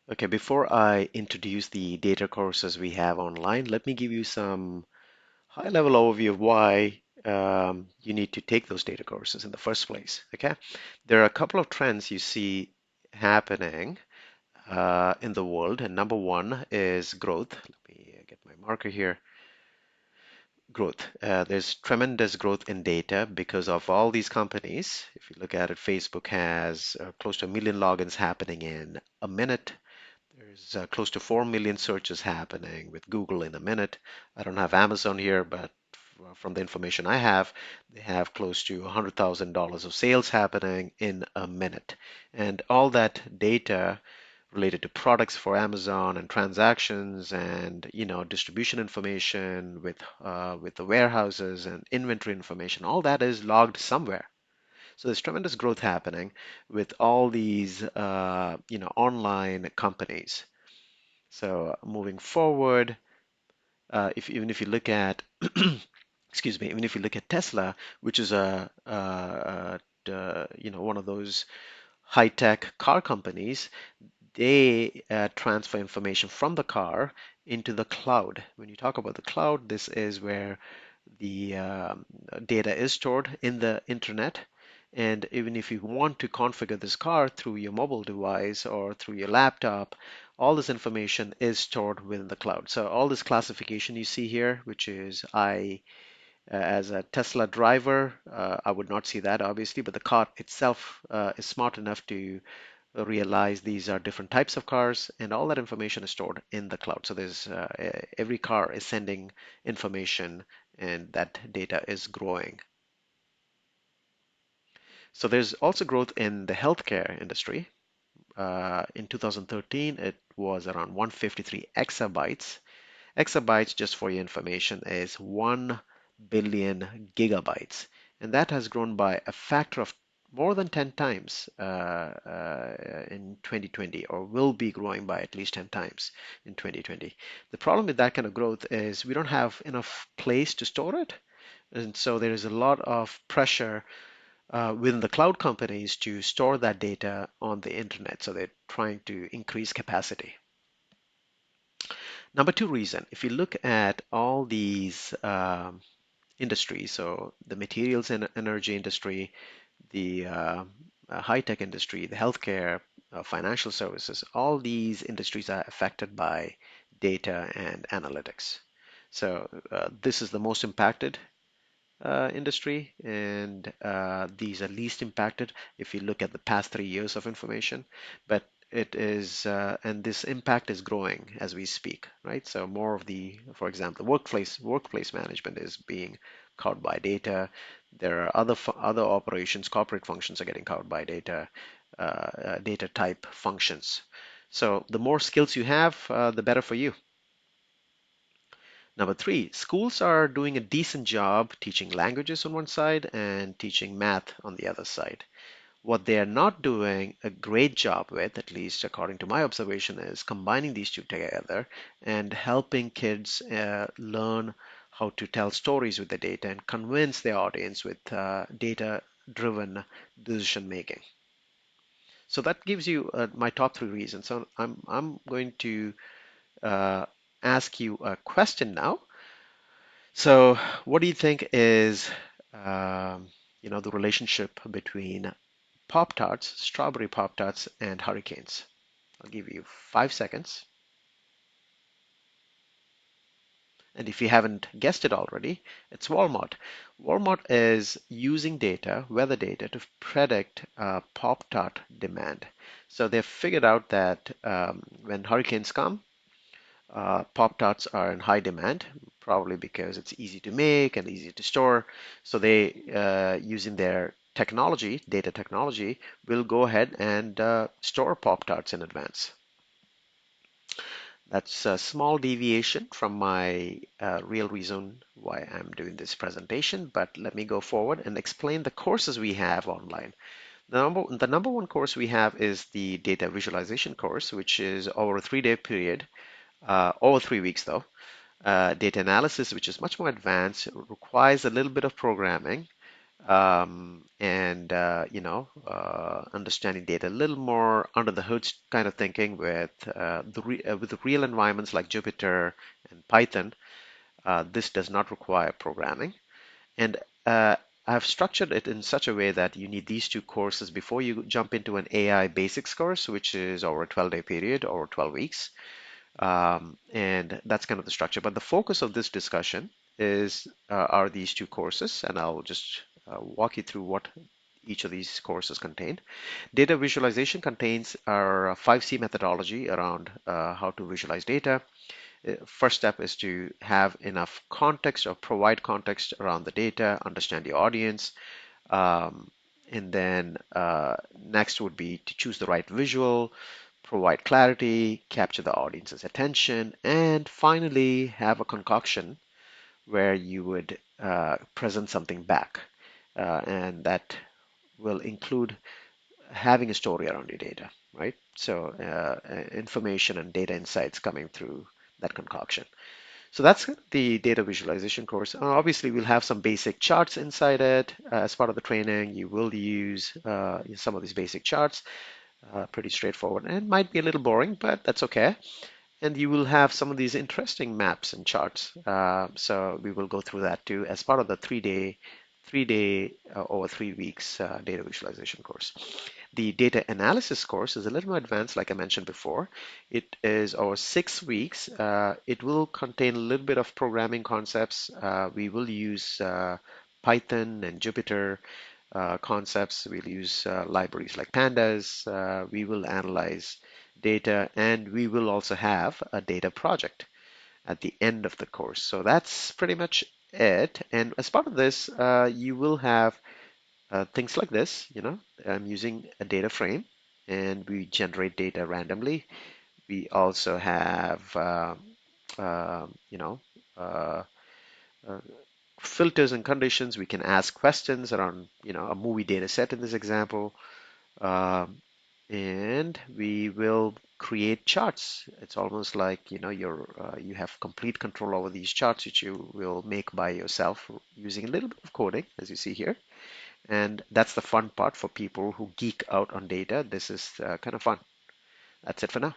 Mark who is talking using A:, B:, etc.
A: Okay, before I introduce the data courses we have online, let me give you some high-level overview of why you need to take those data courses in the first place. Okay, there are a couple of trends you see happening in the world, and number one is growth. Let me get my marker here. Growth. There's tremendous growth in data because of all these companies. If you look at it, Facebook has close to 1 million logins happening in a minute. There's close to 4 million searches happening with Google in a minute. I don't have Amazon here, but from the information I have, they have close to $100,000 of sales happening in a minute. And all that data related to products for Amazon and transactions and distribution information with the warehouses and inventory information, all that is logged somewhere. So there's tremendous growth happening with all these online companies. So moving forward, if even if you look at excuse me, even if you look at Tesla, which is one of those high-tech car companies, they transfer information from the car into the cloud. When you talk about the cloud, this is where the data is stored in the internet. And even if you want to configure this car through your mobile device or through your laptop, all this information is stored within the cloud. So all this classification you see here, which is as a Tesla driver, I would not see that obviously, but the car itself is smart enough to realize these are different types of cars, and all that information is stored in the cloud. So there's every car is sending information, and that data is growing. So there's also growth in the healthcare industry. In 2013, it was around 153 exabytes. Exabytes, just for your information, is 1 billion gigabytes. And that has grown by a factor of more than 10 times in 2020, or will be growing by at least 10 times in 2020. The problem with that kind of growth is we don't have enough place to store it. And so there is a lot of pressure within the cloud companies to store that data on the internet. So they're trying to increase capacity. Number two reason, if you look at all these industries, so the materials and energy industry, the high-tech industry, the healthcare, financial services, all these industries are affected by data and analytics. So this is the most impacted industry, and these are least impacted if you look at the past 3 years of information. But it is, and this impact is growing as we speak, right? So more of the, for example, workplace management is being caught by data. There are other operations, corporate functions are getting caught by data type functions. So the more skills you have, the better for you. Number three, schools are doing a decent job teaching languages on one side and teaching math on the other side. What they are not doing a great job with, at least according to my observation, is combining these two together and helping kids learn how to tell stories with the data and convince the audience with data-driven decision making. So that gives you my top three reasons. So I'm going to uh, ask you a question now. So, what do you think is, the relationship between Pop Tarts, strawberry Pop Tarts, and hurricanes? I'll give you 5 seconds. And if you haven't guessed it already, it's Walmart. Walmart is using data, weather data, to predict Pop Tart demand. So they've figured out that when hurricanes come, Pop Tarts are in high demand, probably because it's easy to make and easy to store. So they, using their technology, data technology, will go ahead and store Pop Tarts in advance. That's a small deviation from my real reason why I'm doing this presentation, but let me go forward and explain the courses we have online. The number one course we have is the data visualization course, which is over a 3-day period, over 3 weeks though. Data analysis, which is much more advanced, requires a little bit of programming. and understanding data a little more under the hood kind of thinking with with the real environments like Jupyter and Python. This does not require programming, and I've structured it in such a way that you need these two courses before you jump into an AI basics course, which is over a 12-day period or 12 weeks. And that's kind of the structure. But the focus of this discussion is are these two courses, and I'll just walk you through what each of these courses contain. Data visualization contains our 5C methodology around how to visualize data. First step is to have enough context or provide context around the data, understand your audience, um, and then next would be to choose the right visual, provide clarity, capture the audience's attention, and finally have a concoction where you would present something back. And that will include having a story around your data, right? So information and data insights coming through that concoction. So that's the data visualization course. Obviously, we'll have some basic charts inside it. As part of the training, you will use some of these basic charts, pretty straightforward, and might be a little boring, but that's okay. And you will have some of these interesting maps and charts. So we will go through that too as part of the three-day over 3 weeks data visualization course. The data analysis course is a little more advanced, like I mentioned before. It is over 6 weeks. It will contain a little bit of programming concepts. We will use Python and Jupyter concepts. We'll use libraries like pandas. We will analyze data, and we will also have a data project at the end of the course. So that's pretty much it. And as part of this, you will have things like this. I'm using a data frame, and we generate data randomly. We also have, uh, you know, uh, uh, filters and conditions. We can ask questions around, a movie data set in this example. Um, and we will create charts. It's almost like you have complete control over these charts, which you will make by yourself using a little bit of coding, as you see here. And that's the fun part for people who geek out on data. This is kind of fun. That's it for now.